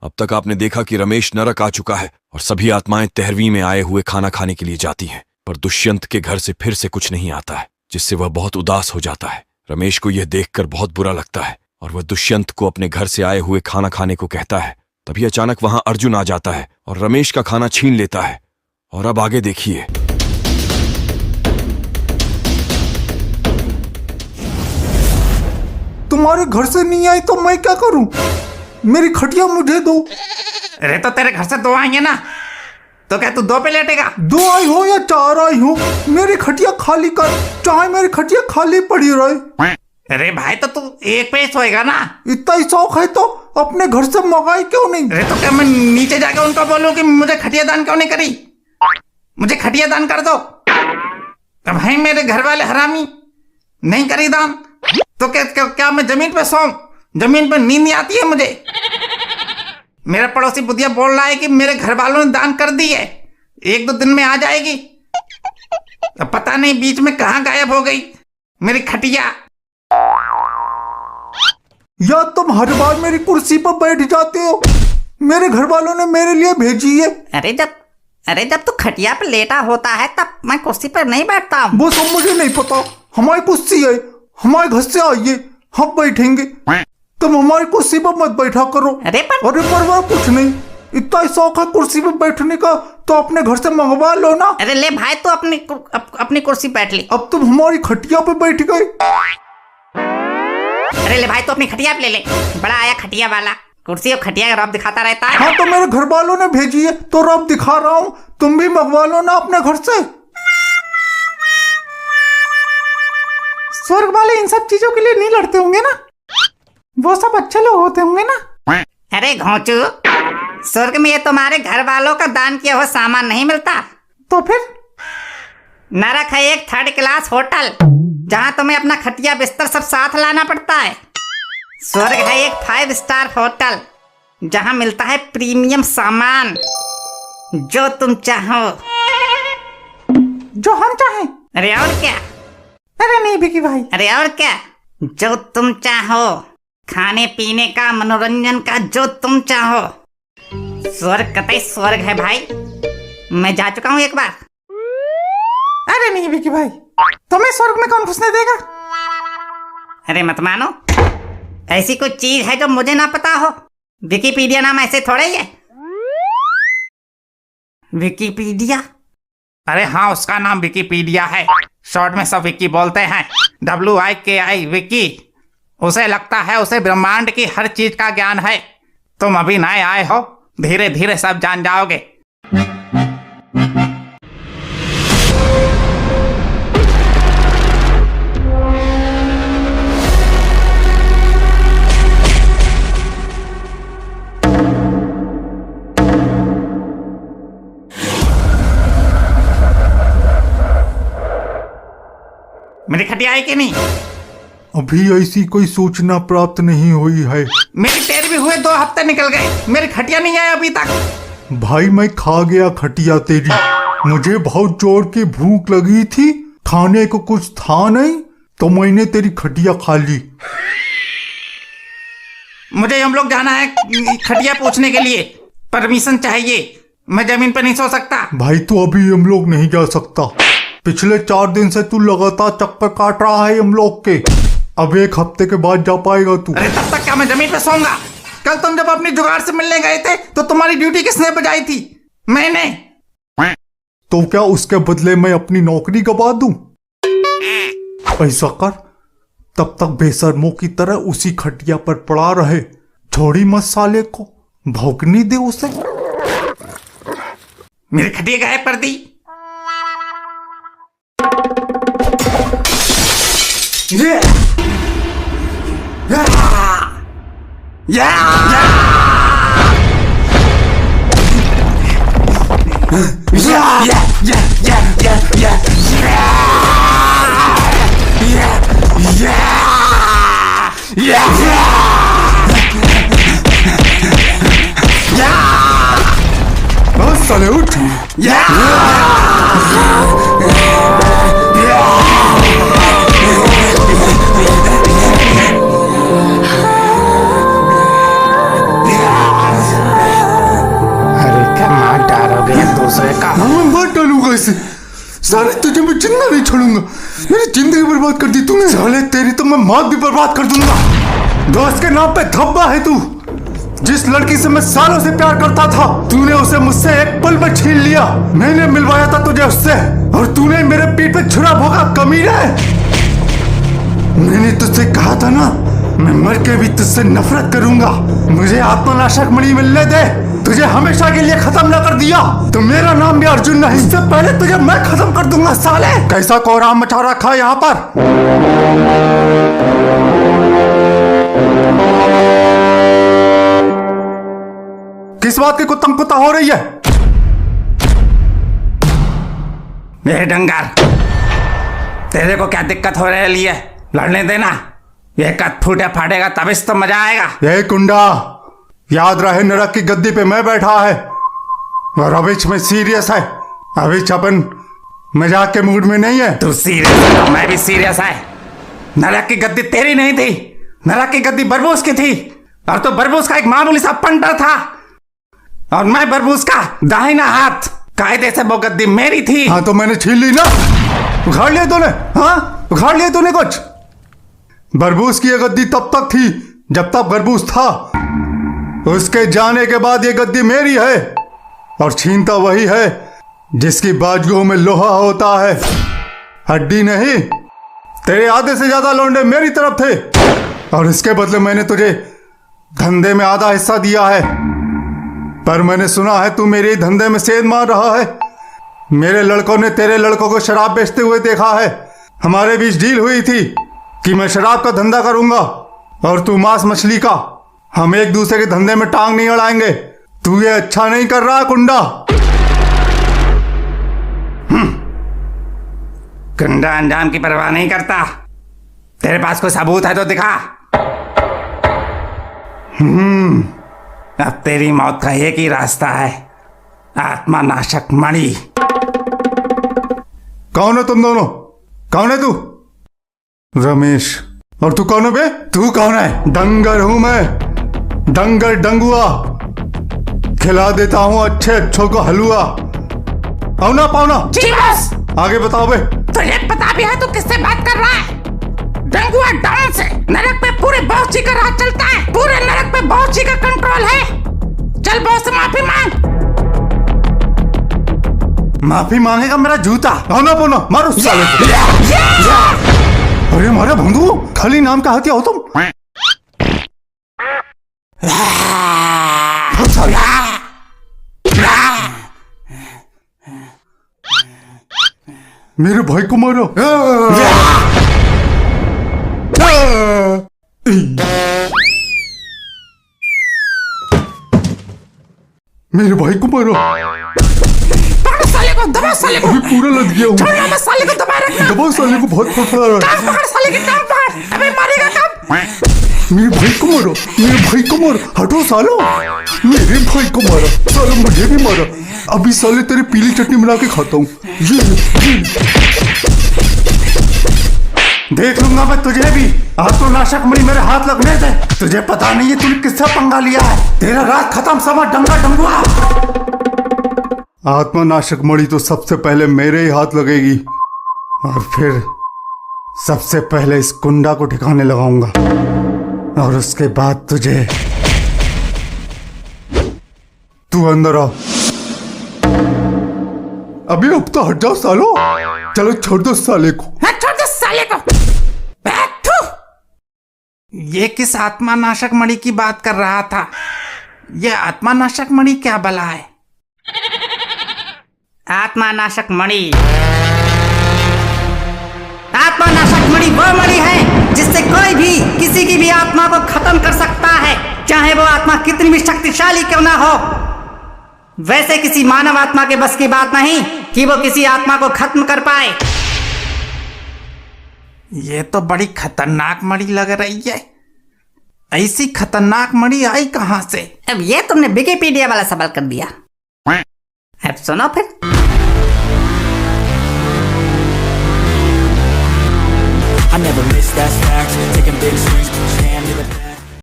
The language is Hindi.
अब तक आपने देखा कि रमेश नरक आ चुका है और सभी आत्माएं 13वीं में आए हुए खाना खाने के लिए जाती हैं, पर दुष्यंत के घर से फिर से कुछ नहीं आता है, जिससे वह बहुत उदास हो जाता है। रमेश को यह देखकर बहुत बुरा लगता है और वह दुष्यंत को अपने घर से आए हुए खाना खाने को कहता है। तभी अचानक वहां अर्जुन आ जाता है और रमेश का खाना छीन लेता है। और अब आगे देखिए। तुम्हारे घर से नहीं आई तो मैं क्या करूं? मेरी खटिया मुझे दो। अरे तो तेरे घर से 2 आएंगे ना, तो क्या तू 2 पे लेटेगा? 2 आई हो या 4 आई हो, मेरी खटिया खाली कर, चाहे मेरी खटिया खाली पड़ी रहे। अरे भाई तो तू 1 पे सोएगा ना? इतना ही शौक है तो अपने घर से मंगाई क्यों नहीं? अरे तो क्या मैं नीचे जाके उनको बोलूं कि मुझे खटिया दान क्यों नहीं करी? मुझे खटिया दान कर दो। तो भाई मेरे घर वाले हरामी नहीं करी दान, तो क्या मैं जमीन पे सोऊं? जमीन पे नींद नहीं आती है मुझे। मेरा पड़ोसी बुधिया बोल रहा है कि मेरे घर वालों ने दान कर दी है, 1-2 दिन में आ जाएगी। तो पता नहीं बीच में कहां गायब हो गई मेरी खटिया। या तुम हर बार मेरी कुर्सी पर बैठ जाते हो? मेरे घर वालों ने मेरे लिए भेजी है। अरे जब तू खटिया पे लेटा होता है तब मैं कुर्सी पर नहीं बैठता हूँ। वो सब मुझे नहीं पता, हमारी कुर्सी है, हमारे घर से आइए, हम बैठेंगे। तुम हमारी कुर्सी पर मत बैठा करो। अरे पर वह कुछ नहीं, इतना ही शौक है कुर्सी पर बैठने का तो अपने घर से मंगवा लो ना। अरे ले भाई तू अपनी कुर्सी बैठ ली। अब तुम हमारी खटिया पे बैठ गए। अरे ले भाई तू अपनी खटिया पे ले ले, बड़ा आया खटिया वाला, कुर्सी और खटिया का रब दिखाता रहता है। हाँ तो मेरे घर वालों ने भेजी है तो रब दिखा रहा हूँ, तुम भी मंगवा लो ना अपने घर से। स्वर्ग वाले इन सब चीजों के लिए नहीं लड़ते होंगे ना, वो सब अच्छे लोग होते होंगे ना। अरे घोंचू, स्वर्ग में ये तुम्हारे घर वालों का दान किया हुआ सामान नहीं मिलता। तो फिर नरक है एक 3rd क्लास होटल, जहां तुम्हें अपना खटिया बिस्तर सब साथ लाना पड़ता है। स्वर्ग है एक 5 स्टार होटल, जहां मिलता है प्रीमियम सामान, जो तुम चाहो। जो हम चाहें? अरे और क्या? अरे नहीं बिकी भाई। अरे और क्या? जो तुम चाहो, खाने पीने का, मनोरंजन का, जो तुम चाहो। स्वर्ग कतई स्वर्ग है भाई, मैं जा चुका हूँ एक बार। अरे नहीं बिकी भाई, तुम्हें स्वर्ग में कौन घुसने देगा? अरे मत मानो, ऐसी कोई चीज है जो मुझे ना पता हो? विकिपीडिया नाम ऐसे थोड़ा ही है। विकिपीडिया? अरे हाँ, उसका नाम विकिपीडिया है, शॉर्ट में सब विकी बोलते हैं, WIKI विकी। उसे लगता है उसे ब्रह्मांड की हर चीज का ज्ञान है। तुम अभी नए आए हो, धीरे धीरे सब जान जाओगे। मेरी खटिया आई कि नहीं? अभी ऐसी कोई सूचना प्राप्त नहीं हुई है। मेरी 13वीं हुए 2 हफ्ते निकल गए, मेरी खटिया नहीं आई अभी तक। भाई मैं खा गया खटिया तेरी, मुझे बहुत जोर की भूख लगी थी, खाने को कुछ था नहीं तो मैंने तेरी खटिया खा ली। मुझे हम लोग जाना है खटिया पूछने के लिए, परमिशन चाहिए, मैं जमीन पर नहीं सो सकता। भाई तू अभी हम लोग नहीं जा सकता, पिछले 4 दिन से तू लगातार चक्कर काट रहा है हम लोग के, अब 1 हफ्ते के बाद जा पाएगा तू। अरे तब तक क्या मैं जमीन पे सोऊंगा? कल तुम जब अपनी जुगाड़ से मिलने गए थे तो तुम्हारी ड्यूटी किसने बजाई थी? मैंने। तो क्या उसके बदले मैं अपनी नौकरी गवा दूं? ऐसा कर, तब तक बेशर्मों की तरह उसी खटिया पर पड़ा रहे, छोड़ी मत साले को, भौंकनी दे उसे। मेरी खटिया गायब कर दी। बस साले उठ। साले तुझे मैं जिंदा नहीं छोड़ूंगा। मेरी जिंदगी बर्बाद कर दी तूने। साले तेरी तो मैं मौत भी बर्बाद कर दूंगा। दोस्त के नाम पे धब्बा है तू। जिस लड़की से मैं सालों से प्यार करता था, तूने उसे मुझसे एक पल में छीन लिया। मैंने मिलवाया था तुझे उससे, और तूने मेरे पीठ पे छुरा भोंका, कमीने। मैंने तुझसे कहा था ना, मैं मर के भी तुझसे नफरत करूंगा। मुझे आत्मनाशक मणि मिलने दे। तुझे हमेशा के लिए खत्म न कर दिया तो मेरा नाम भी अर्जुन नहीं। इससे पहले तुझे मैं खत्म कर दूंगा साले। कैसा कोहराम मचा रखा है यहाँ पर। किस बात की कुत्तम कुत्ता हो रही है? ये डंगर, तेरे को क्या दिक्कत हो रही है? लड़ने देना। ये कद फूटे फाटेगा तभी तो मजा आएगा। ये कुंडा, याद रहे नरक की गद्दी पे मैं बैठा है और अविच में सीरियस है। अविच अपन मजाक के मूड में नहीं है। तू सीरियस है तो मैं भी सीरियस है। नरक की गद्दी तेरी नहीं थी, नरक की गद्दी बरबूस की थी। और तो बरबूस का एक मामूली सा पंटर था, और मैं बरबूस का दाहिना हाथ। कायदे से वो गद्दी मेरी थी। हाँ तो मैंने छीन ली ना। उखाड़ लिया तूने? हाँ उखाड़ लिया तूने कुछ? बरबूस की ये गद्दी तब तक थी जब तक बरबूस था। उसके जाने के बाद ये गद्दी मेरी है, और छीनता वही है जिसकी बाजुओं में लोहा होता है, हड्डी नहीं। तेरे आधे से ज्यादा लौंडे मेरी तरफ थे, और इसके बदले मैंने तुझे धंधे में आधा हिस्सा दिया है। पर मैंने सुना है तू मेरे धंधे में सेंध मार रहा है। मेरे लड़कों ने तेरे लड़कों को शराब बेचते हुए देखा है। हमारे बीच डील हुई थी कि मैं शराब का धंधा करूंगा और तू मांस मछली का। हम एक दूसरे के धंधे में टांग नहीं अड़ाएंगे। तू ये अच्छा नहीं कर रहा कुंडा। कुंडा अंजाम की परवाह नहीं करता। तेरे पास कोई सबूत है तो दिखा। अब तेरी मौत का एक ही रास्ता है, आत्मनाशक मणि। कौन है तुम दोनों? कौन है तू? रमेश। और तू कौन है बे? तू कौन है? डंगर हूं मैं, डंगर डंगुआ। खिला देता हूं अच्छे अच्छों को हलवा। पाउना पाउना। जी बस। आगे बताओ बे। तुझे पता भी है तू किससे बात कर रहा है? डंगुआ डाउन से। नरक पे पूरे बॉस जी का राज चलता है। पूरे नरक पे बॉस जी का कंट्रोल है। चल बॉस से माफी मांग। माफी मांगेगा मेरा जूता। पाउना पाउना मारो साले को। अरे मारा भंगू, खाली नाम का हत्या हो तुम। मेरे भाई को मारो। मेरे भाई को मारो। साले को दबा, साले को। अभी पूरा लग गया हूँ। छोड़ना मत, साले को दबा रखना। दबा साले को, बहुत फटफड़ा रहा है। टांग पकड़ साले की, टांग पकड़। अबे मारेगा कब? मेरे भाई को मारो, मेरे भाई को मारो। हटो सालो, मेरे भाई को मारो। सालो मुझे भी मारो। अभी साले तेरी पीली चटनी बना के खाता हूँ। देख लूंगा मैं तुझे भी। आत्मनाशक मणि मेरे हाथ लगने दे। तुझे पता नहीं है तूने किससे पंगा लिया है। तेरा रात खत्म, समझ डंगा डंगुआ। आत्मनाशक मणि तो सबसे पहले मेरे ही हाथ लगेगी, और फिर सबसे पहले इस कुंडा को ठिकाने लगाऊंगा, और उसके बाद तुझे। तू अंदर आ। अभी अब तो हट जाओ सालो। चलो छोड़ दो साले को। छोड़ दो साले को। ये किस आत्मानाशक मणि की बात कर रहा था? ये आत्मानाशक मणि क्या भला है? आत्मानाशक मणि, आत्मानाशक मणि वो मणि है जिससे कोई भी किसी की भी आत्मा को खत्म कर सकता है, चाहे वो आत्मा कितनी भी शक्तिशाली क्यों ना हो। वैसे किसी मानव आत्मा के बस की बात नहीं कि वो किसी आत्मा को खत्म कर पाए। ये तो बड़ी खतरनाक मणि लग रही है। ऐसी खतरनाक मणि आई कहां से? अब ये तुमने विकिपीडिया वाला सवाल कर दिया। अब सुनो फिर।